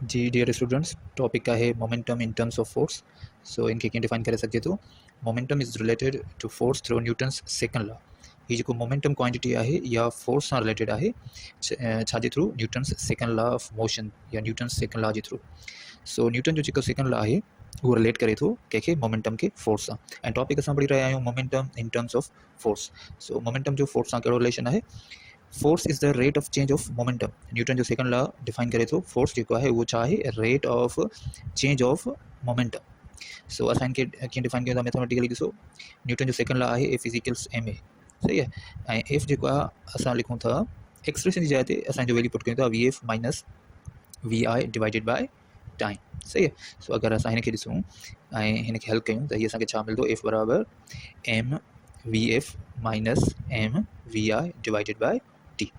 जी dear students, topic का है momentum in terms of force. So इनके कीअं डिफाइन करे सघिजे थो। Momentum is related to force through Newton's second law. ही जेको मोमेंटम क्वांटिटी आहे या फोर्स सां रिलेटेड आहे छाजे through, Newton's second law of motion या न्यूटन्स सेकंड लॉ जे थ्रू। सो न्यूटन जो जेको सेकंड लॉ आहे उहो रिलेट करे थो कंहिंखे मोमेंटम खे फोर्स सां। ऐं टॉपिक असां पढ़ी रहिया आहियूं momentum in terms of force. So momentum जो फोर्स सां कहिड़ो रिलेशन आहे। Force is the rate of change of momentum. Newton जो सेकंड लॉ डिफाइन करे थो फोर्स जेको आहे उहो छा आहे, rate of change of momentum. So असां इनखे कीअं डिफाइन कयूं था मैथमेटिकली ॾिसो। न्यूटन जो सेकंड लॉ आहे एफ इज़िकल्स एम ए, सही आहे। ऐं एफ जेको आहे असां लिखूं था एक्सप्रेशन जी जाइ ते असां जो वैल्यू पुट कयूं था V F minus V I divided by time, सही आहे। सो अगरि असां हिनखे ॾिसूं ऐं हिनखे हल कयूं त हीअ असांखे छा मिलंदो, एफ बराबरि M V F minus M V I divided by T.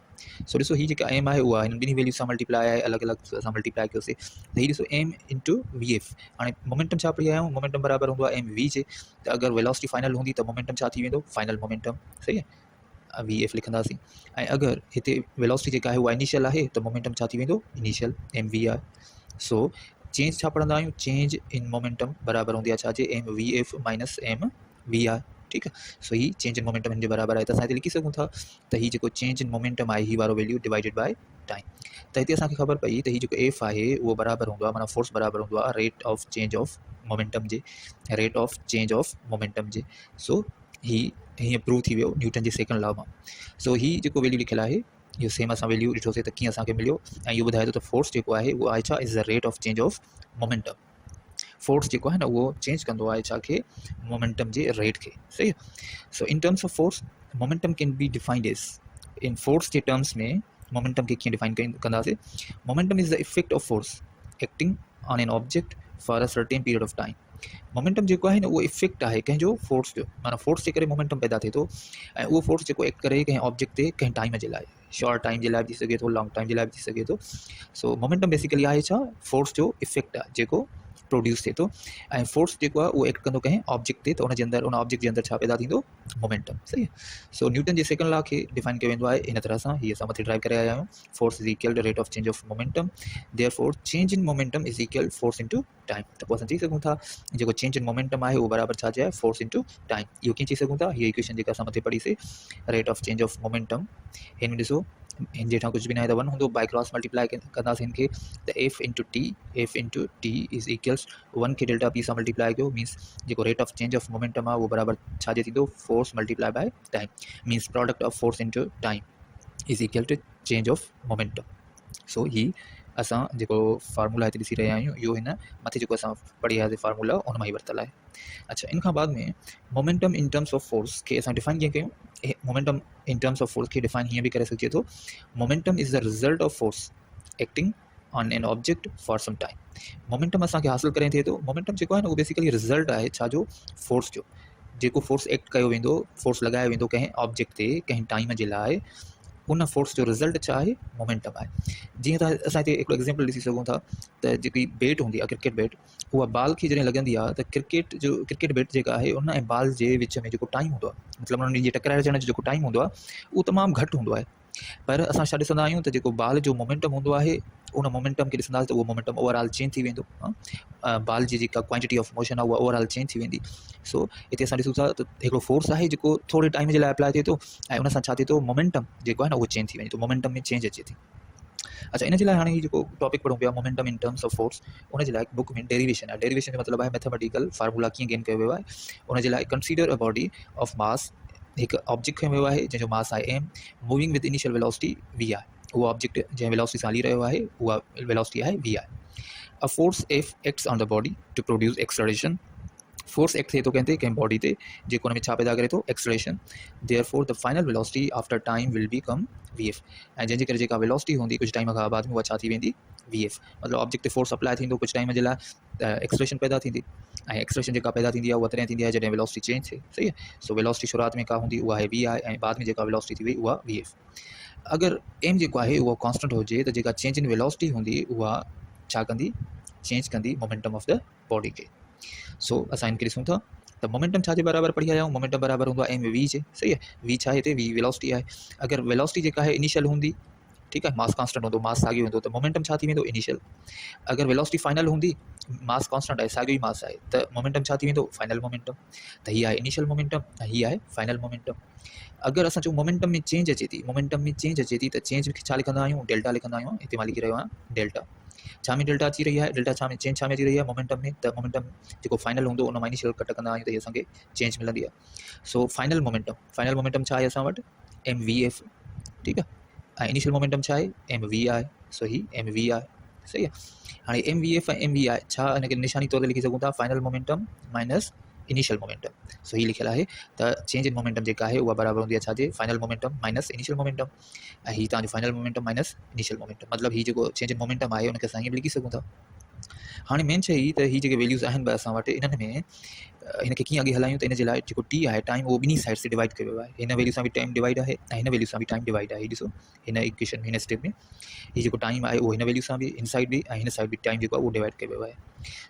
So ॾिसो ही जेका एम आहे उहा हिन ॿिन्ही वैल्यू सां मल्टीप्लाई आहे, अलॻि अलॻि असां मल्टीप्लाई कयोसीं त हीअ ॾिसो एम इंटू वी एफ। हाणे मोमेंटम छा पढ़ी आया आहियूं, मोमेंटम बराबरि हूंदो आहे एम वी जे। त अगरि वेलोसिटी फाइनल हूंदी त मोमेंटम छा थी वेंदो, फाइनल मोमेंटम, सही आहे। वी एफ लिखंदासीं। ऐं अगरि हिते वेलोसिटी जेका आहे उहा इनिशियल आहे त मोमेंटम छा थी वेंदो, इनिशियल एम वी आहे। सो चेंज छा पढ़ंदा आहियूं, चेंज इन मोमेंटम बराबरि हूंदी आहे छाजे, M V F minus M V R, ठीकु आहे। सो ही चेंज इन मोमेंटम हिन जे बराबरि आहे। त असां हिते लिखी सघूं था त ही जेको चेंज इन मोमेंटम आहे ही वारो वैल्यू डिवाइडेड बाय टाइम। त हिते असांखे ख़बर पई त ही जेको एफ आहे उहो बराबरि हूंदो आहे, माना फोर्स बराबरि हूंदो आहे rate of change of momentum जे, rate of change of momentum so. सो ही हीअं प्रूव थी वियो न्यूटन जे सेकंड लॉ मां। सो ही जेको वैल्यू लिखियलु आहे इहो सेम असां वैल्यू ॾिठोसीं त कीअं असांखे मिलियो। ऐं इहो ॿुधाए थो त फोर्स जेको आहे उहो आहे छा, is the rate of change of momentum. Force जेको आहे न उहो चेंज कंदो आहे छा खे, मोमेंटम जे रेट खे, सही आहे। So in terms of force momentum can be defined as, in force जे टर्म्स में मोमेंटम खे कीअं डिफाइन कंदासीं। Momentum is the effect of force acting on an object for a certain period of time. Momentum जेको आहे न उहो effect आहे कंहिंजो फोर्स जो, माना फोर्स जे करे मोमेंटम पैदा थिए थो। ऐं उहो फोर्स जेको एक्ट करे कंहिं ऑब्जेक्ट ते कंहिं टाइम जे लाइ, शॉर्ट टाइम जे लाइ बि थी सघे थो, लॉन्ग टाइम जे लाइ बि थी सघे थो। सो मोमेंटम बेसिकली आहे छा, फोर्स जो इफेक्ट आहे जेको प्रोड्यूस थिए थो। ऐं फोर्स जेको आहे उहो एक्ट कंदो कंहिं ऑब्जेक्ट ते, त उनजे अंदरि उन ऑब्जेक्ट जे अंदरि छा पैदा थींदो, मोमेंटम, सही आहे। सो न्यूटन जे सेकंड लॉ खे डिफाइन कयो वेंदो आहे इन तरह सां, हीअ असां मथे ड्राइव करे आया आहियूं। Force is equal to rate of change of momentum, therefore change in momentum is equal force into time. त पोइ असां चई सघूं था जेको चेंज इन मोमेंटम आहे उहो बराबरि छा आहे, फोर्स इनटू टाइम। इहो कीअं चई सघूं था, हीअ इक्वेशन जेका असां मथे पढ़ीसीं, rate of change of momentum, हिन में ॾिसो हिन जे हेठां कुझु बि न आहे त वन हूंदो, बाई क्रॉस मल्टीप्लाई कंदासीं हिनखे त F into T is equals one खे डेल्टा पी सां मल्टीप्लाई कयो, मीन्स जेको rate of change of momentum आहे उहो बराबरि छाजे थींदो, force multiply by time, means product of force into time is equal to change of momentum. So ही असां जेको फार्मूला हिते ॾिसी रहिया आहियूं इहो हिन मथे जेको असां पढ़ी आयासीं फार्मूला उन मां ई वरितलु आहे। अच्छा, इन खां बाद में momentum in terms of force खे असां डिफाइन कीअं कयूं। Momentum in terms of force खे डिफाइन हीअं बि करे सघिजे थो, momentum is the result of force acting on an object for some time. Momentum असांखे हासिलु करे थिए थो, मोमेंटम जेको आहे न उहो बेसिकली रिज़ल्ट आहे छाजो, फोर्स जो। जेको फोर्स एक्ट कयो वेंदो, फोर्स लॻायो वेंदो कंहिं ऑब्जेक्ट ते कंहिं टाइम जे लाइ, उन फोर्स जो रिज़ल्ट छा आहे, मोमेंटम आहे। जीअं त असां हिते हिकिड़ो एग्ज़ाम्पल ॾिसी सघूं था त जेकी बैट हूंदी आहे, क्रिकेट बैट, उहा बॉल खे जॾहिं लॻंदी आहे त क्रिकेट बैट जेका आहे उन ऐं बॉल जे विच में जेको टाइम हूंदो आहे, मतिलबु उन्हनि जे टकराए अचण जो जेको टाइम हूंदो आहे उहो तमामु घटि हूंदो आहे। पर असां छा ॾिसंदा आहियूं त जेको बॉल जो मोमेंटम हूंदो आहे उन मोमेंटम खे ॾिसंदासीं त उहो मोमेंटम ओवरऑल चेंज थी वेंदो। बॉल जी जेका क्वांटिटी ऑफ मोशन आहे उहा ओवरऑल चेंज थी वेंदी। सो हिते असां ॾिसूं था त हिकिड़ो फोर्स आहे जेको थोरे टाइम जे लाइ अप्लाई थिए थो ऐं उन सां छा थिए थो, मोमेंटम जेको आहे न उहो चेंज थी वञे थो, मोमेंटम में चेंज अचे थी। अच्छा, इन जे लाइ हाणे ही जेको टॉपिक पढ़ूं पिया momentum in terms of force, उन जे लाइ बुक में डेरिवेशन आहे। डेरिवेशन जो मतिलबु आहे मैथमेटिकल फार्मूला कीअं गेन कयो वियो आहे। उन जे लाइ consider a body of mass, हिकु ऑब्जेक्ट खयो वियो आहे जंहिंजो मास आहे M, moving with initial velocity V आहे। उहो ऑब्जेक्ट जंहिं वेलोसिटी सां हली रहियो आहे उहा वेलोसिटी आहे वी आहे। A force F acts on the body to produce acceleration. Force act थिए थो कंहिं बॉडी ते, जेको हुन में छा पैदा करे थो, acceleration. Therefore the final velocity after time will become we F. ऐं जंहिंजे करे जेका वेलोसिटी हूंदी कुझु टाइम खां बाद में उहा छा थी वेंदी, वी एफ। मतिलबु ऑब्जेक्ट ते फोर्स अप्लाई थींदो कुझु टाइम जे लाइ त एक्सलरेशन पैदा थींदी, ऐं एक्सलरेशन जेका पैदा थींदी आहे उहा तॾहिं थींदी आहे जॾहिं वेलोसिटी चेंज थिए, सही आहे। सो वेलोसिटी शुरूआत में का हूंदी उहा आहे वी आहे, ऐं बाद में जेका वेलोसिटी थी वई उहा वी एफ। अगरि एम जेको आहे उहो कॉन्स्टेंट हुजे त जेका चेंज इन वेलोसिटी हूंदी उहा छा कंदी, चेंज कंदी मोमेंटम ऑफ द बॉडी खे। सो असां इनखे ॾिसूं था त मोमेंटम छा जे बराबरि पढ़ी आया आहियूं, मोमेंटम बराबरि हूंदो आहे एम वी जे, सही आहे। वी छा आहे हिते, वी वेलोसिटी आहे। अगरि वेलोसिटी जेका आहे इनिशियल हूंदी ठीक है, मास कांस्टेंट होंदो, मास साॻियो हूंदो त मोमेंटम छा थी वेंदो इनिशियल। अगर वेलोसिटी फाइनल हूंदी, मास कांस्टेंट आहे, साॻियो ई मास आहे, त मोमेंटम छा थी वेंदो फाइनल मोमेंटम। त हीअ आहे इनिशियल मोमेंटम ऐं हीअ आहे फाइनल मोमेंटम। अगर असां चऊं मोमेंटम में चेंज अचे थी, मोमेंटम में चेंज अचे थी, त चेंज खे छा लिखंदा आहियूं, डेल्टा लिखंदा आहियूं। हिते मां लिखी रहियो आहियां डेल्टा। छा में डेल्टा अची रही आहे, डेल्टा छा में, चेंज छा में अची रही आहे मोमेंटम में, त मोमेंटम जेको फाइनल हूंदो उन मां इनिशियल कट कंदा आहियूं त हीअ असांखे चेंज मिलंदी आहे। सो फाइनल मोमेंटम छा आहे असां वटि, एम वी एफ, ठीकु आहे, ऐं इनिशियल मोमेंटम छा आहे, एम वी आहे। सो ही एम वी आहे, सही आहे। हाणे एम वी एफ ऐं एम वी आहे छा, हिनखे निशानी तौर ते लिखी सघूं था final momentum minus initial momentum. So ही लिखियल आहे त चेंज इन मोमेंटम जेका आहे उहा बराबरि हूंदी आहे छाजे, final momentum minus initial momentum. ऐं ही तव्हांजो final momentum minus initial momentum, मतिलबु ही जेको चेंज इन मोमेंटम आहे उनखे असां हीअं बि लिखी सघूं था। हाणे मेन शइ ही त ही जेके वैल्यूज़ आहिनि ॿ असां वटि, इन्हनि में हिनखे कीअं अॻे हलायूं, त इन जे लाइ जेको टी आहे टाइम, उहो ॿिनी साइड से डिवाइड कयो वियो आहे। हिन वैल्यू सां बि टाइम डिवाइड आहे ऐं हिन वैल्यू सां बि टाइम डिवाइड आहे। ॾिसो हिन इक्वेशन में, हिन स्टेप में ही जेको टाइम आहे उहो हिन वैल्यू सां बि, हिन साइड बि ऐं हिन साइड बि टाइम जेको आहे उहो डिवाइड कयो वियो आहे।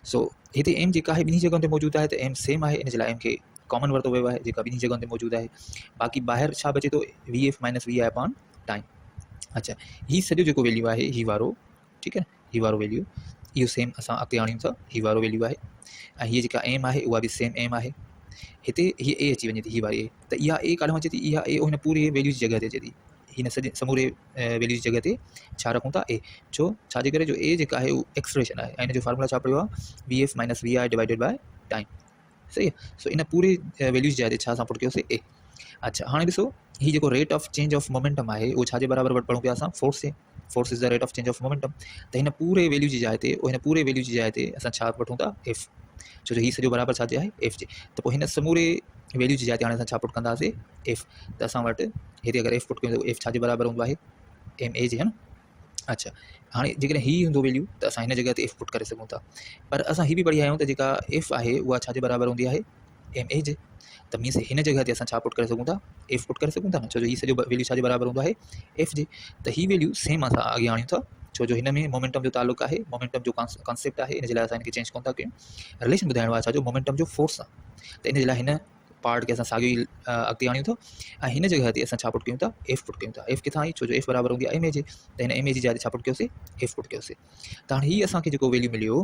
सो हिते एम जेका आहे ॿिनी जॻहियुनि ते मौजूदु आहे, त एम सेम आहे, इन जे लाइ एम खे कॉमन वरितो वियो आहे जेका ॿिनी जॻहियुनि ते मौजूदु आहे। बाक़ी ॿाहिरि छा बचे थो, वी एफ माइनस वी आहे अपॉन टाइम। अच्छा, ही सॼो जेको वैल्यू आहे ही वारो, ठीकु आहे, ही वारो वैल्यू इहो सेम असां अॻिते आणियूं था, ही वारो वैल्यू आहे। ऐं हीअ जेका एम आहे उहा बि सेम एम आहे। हिते हीअ ए अची वञे थी, ही वारी ए, त इहा ए काॾों अचे थी, इहा ए हिन पूरे वैल्यू जी जॻह ते अचे थी। हिन सॼे समूरे वैल्यू जी जॻह ते छा रखूं था, ए। छो, छाजे करे, जो ए जेका आहे उहा एक्सप्रेशन आहे ऐं हिन जो फार्मूला छा पढ़ियो आहे, V F minus V I divided by time, सही आहे। सो इन पूरे वैल्यू जी जॻह ते छा असां पुट कयोसीं, ए। अच्छा, हाणे ॾिसो ही जेको rate of change of momentum आहे उहो छाजे बराबरि वटि पढ़ूं पिया असां, force J. Force is the rate of change of momentum. त हिन पूरे वैल्यू जी जाइ ते, हिन पूरे वैल्यू जी जाइ ते असां छा वठूं था, एफ। छो जो ही सॼो बराबरि छाजे आहे, एफ जे। त पोइ हिन समूरे वैल्यू जी जाइ ते हाणे असां छा पुट कंदासीं, एफ। त असां वटि हिते अगरि एफ पुट कयूं त एफ छाजे बराबरि हूंदो आहे, एम ए जे, है न। अच्छा, हाणे जेकॾहिं ही हूंदो वैल्यू त असां हिन जॻह ते एफ पुट करे सघूं था। पर असां ही बि पढ़ी आया आहियूं त जेका एफ आहे उहा छाजे बराबरि हूंदी आहे, एम ए जे। त मीन्स हिन जॻह ते असां छा पुट करे सघूं था, एफ पुट करे सघूं था न, छो जो ही सॼो वैल्यू छाजे बराबरि हूंदो आहे, एफ जे। त ही वैल्यू सेम असां अॻे आणियूं था, छो जो हिन में मोमेंटम जो तालुक आहे, मोमेंटम जो कॉन्सेप्ट आहे, इन जे लाइ असां हिनखे चेंज कोन था कयूं। रिलेशन ॿुधाइणो आहे छाजो, मोमेंटम जो फोर्स सां। त इन जे लाइ हिन पार्ट खे असां साॻियो ई अॻिते आणियूं था ऐं हिन जॻह ते असां छा पुट कयूं था, एफ पुट कयूं था। एफ किथां आई, छो जो एफ बराबरि हूंदी आहे एम ए जे। त हिन एम ए जी जाइ ते छा पुट कयोसीं, एफ पुट कयोसीं। त हाणे हीअ असांखे जेको वैल्यू मिलियो,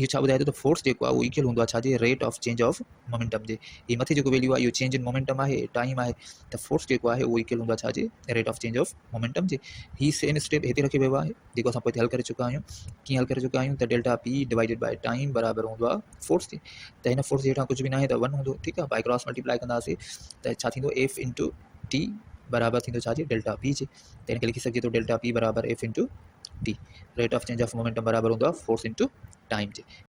इहो छा ॿुधाए थो त फोर्स जेको आहे उहो इक्वल हूंदो आहे छाजे, rate of change of momentum जे। हीअ मथे जेको वैल्यू आहे इहो चेंज इन मोमेंटम आहे, टाइम आहे। त फोर्स जेको आहे उहो इक्वल हूंदो आहे छाजे, rate of change of momentum J. He same step हिते रखियो वियो आहे जेको असां पोइ हल करे चुका आहियूं। कीअं हल करे चुका आहियूं, त delta P divided by time बराबरि हूंदो आहे फोर्स जे। त हिन फोर्स जे हेठां कुझु बि न आहे त 1 हूंदो, ठीकु आहे। बाय क्रॉस मल्टीप्लाई कंदासीं त छा थींदो, एफ इंटू टी बराबरि थींदो छाजे, डेल्टा पी जे। त हिनखे लिखी सघिजे थो डेल्टा पी बराबरि F into T. Rate of change of momentum बराबरि हूंदो आहे फोर्स इंटू टाइम जे।